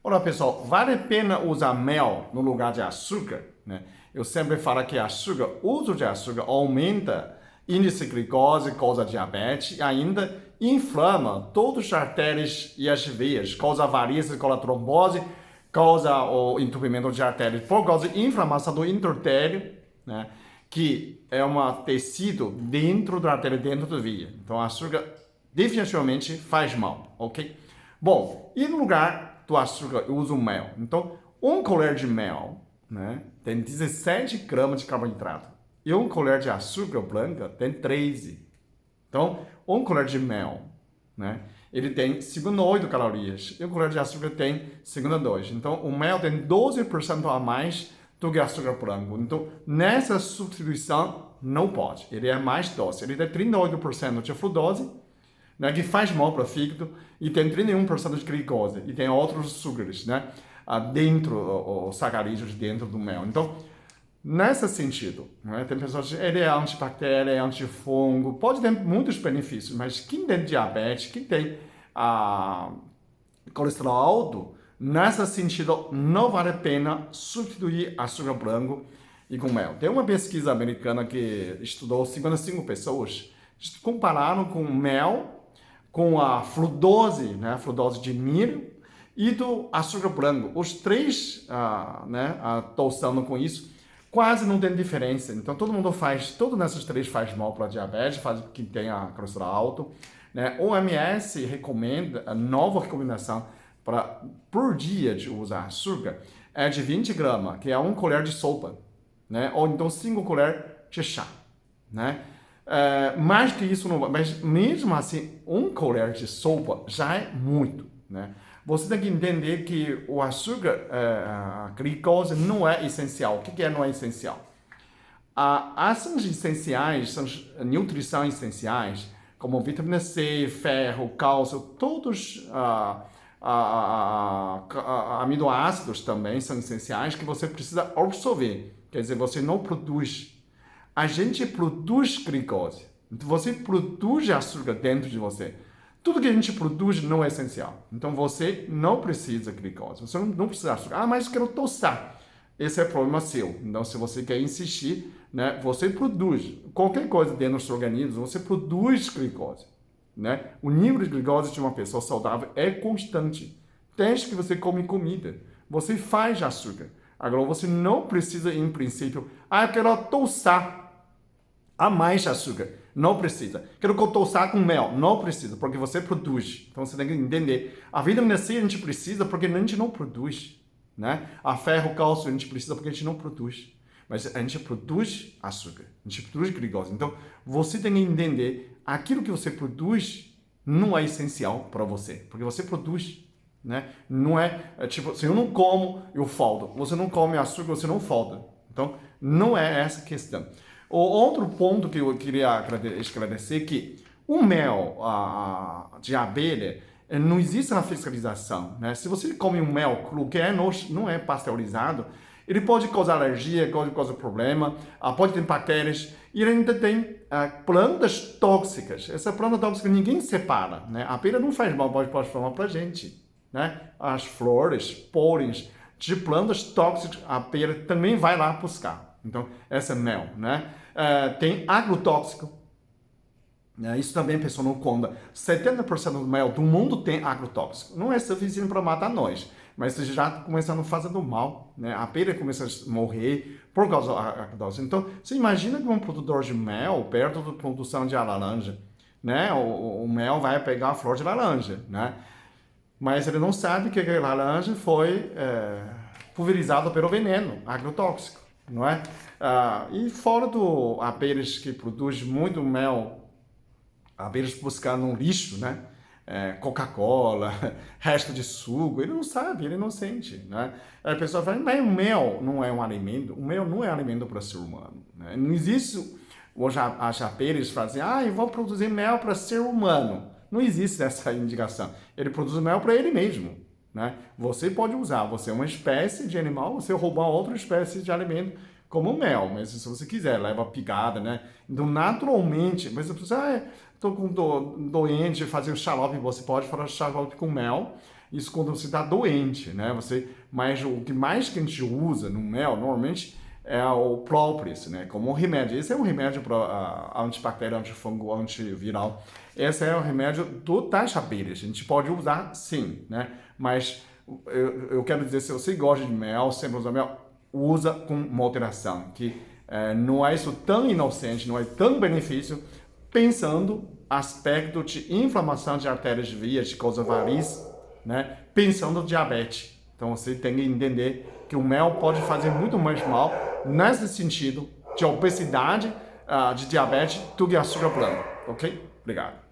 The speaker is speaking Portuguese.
Olá pessoal, vale a pena usar mel no lugar de açúcar? Né? Eu sempre falo que o uso de açúcar aumenta índice de glicose, causa diabetes e ainda inflama todas as artérias e as veias, causa varizes, causa trombose, causa o entupimento de artérias por causa de inflamação do endotélio, né? Que é um tecido dentro da artéria, dentro da veia. Então, açúcar definitivamente faz mal, ok? Bom, e no lugar do açúcar eu uso mel. Então, um colher de mel, né, tem 17 gramas de carboidrato. E um colher de açúcar branca tem 13. Então, um colher de mel, né, ele tem, segundo, 8 calorias. E um colher de açúcar tem, segundo, 2. Então, o mel tem 12% a mais do que açúcar branco. Então, nessa substituição, não pode. Ele é mais doce. Ele tem 38% de frutose, né, que faz mal para o fígado, e tem 31% de glicose, e tem outros açúcares, né, dentro, os sacarídeos dentro do mel. Então, nesse sentido, né, tem pessoas que ele é antibactéria, é antifungo, pode ter muitos benefícios, mas quem tem diabetes, quem tem colesterol alto, nesse sentido, não vale a pena substituir açúcar branco e com mel. Tem uma pesquisa americana que estudou 55 pessoas, compararam com mel, com a frutose, né, frutose de milho e do açúcar branco. Os três, estão usando com isso, quase não tem diferença. Então, todo mundo faz, todos esses três faz mal para diabetes, faz quem tem a colesterol alto. Né? O OMS recomenda, a nova recomendação para por dia de usar açúcar é de 20 gramas, que é um colher de sopa, né? Ou então 5 colheres de chá, né? Mais que isso não vai, mas mesmo assim, um colher de sopa já é muito, né? Você tem que entender que o açúcar, a glicose não é essencial. O que é não é essencial? As essenciais, são nutrição essenciais, como vitamina C, ferro, cálcio, todos aminoácidos também são essenciais que você precisa absorver. Quer dizer, você não produz. A gente produz glicose. Então, você produz açúcar dentro de você. Tudo que a gente produz não é essencial. Então, você não precisa de glicose. Você não precisa de açúcar. Mas eu quero tostar. Esse é problema seu. Então, se você quer insistir, né, você produz. Qualquer coisa dentro do seu organismo, você produz glicose. Né? O nível de glicose de uma pessoa saudável é constante. Desde que você come comida. Você faz açúcar. Agora, você não precisa, em princípio, eu quero tostar a mais açúcar. Não precisa. Quero tostar com mel. Não precisa, porque você produz. Então, você tem que entender. A vitamina C a gente precisa porque a gente não produz. Né? A ferro, cálcio a gente precisa porque a gente não produz. Mas a gente produz açúcar. A gente produz glicose. Então, você tem que entender aquilo que você produz não é essencial para você. Porque você produz. Né? Não tipo, se eu não como, eu falto. Você não come açúcar, você não falta. Então, não é essa a questão. O outro ponto que eu queria esclarecer é que o mel de abelha, não existe uma fiscalização. Né? Se você come um mel cru, que não é pasteurizado, ele pode causar alergia, pode causar problema, pode ter bactérias, e ele ainda tem plantas tóxicas. Essa planta tóxica ninguém separa. Né? A abelha não faz mal, pode fazer mal para a gente. Né? As flores, pólens de plantas tóxicas, a abelha também vai lá buscar. Então, essa é mel, né? Tem agrotóxico. Né? Isso também a pessoa não conta. 70% do mel do mundo tem agrotóxico. Não é suficiente para matar nós, mas já começando a fazer mal. Né? A abelha começa a morrer por causa do agrotóxico. Então, você imagina que um produtor de mel, perto da produção de laranja, né? O mel vai pegar a flor de laranja, né? Mas ele não sabe que a laranja foi pulverizada pelo veneno agrotóxico, não é? E fora do abelhas que produzem muito mel, abelhas buscando um lixo, né? Coca-Cola, resto de suco, ele não sabe, ele não sente, né? A pessoa fala, mas o mel não é um alimento, o mel não é alimento para ser humano, né? Não existe, hoje as abelhas fazem, eu vou produzir mel para ser humano. Não existe essa indicação. Ele produz mel para ele mesmo. Né? Você pode usar, você é uma espécie de animal, você roubar outra espécie de alimento, como o mel, mas se você quiser, leva picada, né? Então, naturalmente, mas você estou com doente, fazer o xarope, você pode fazer xarope com mel, Isso quando você está doente, né? Mas o que mais que a gente usa no mel, normalmente, é o própolis, né? Como um remédio. Esse é um remédio para antibacteriano, antifungo, antiviral. Esse é o remédio do taxabeira. A gente pode usar sim, né? Mas eu quero dizer, se você gosta de mel, sempre usa mel, usa com moderação, que não é isso tão inocente, não é tão benefício, pensando aspecto de inflamação de artérias de via, de causa variz, né? Pensando diabetes. Então você tem que entender que o mel pode fazer muito mais mal nesse sentido de obesidade, de diabetes, do que açúcar branco, ok? Obrigado.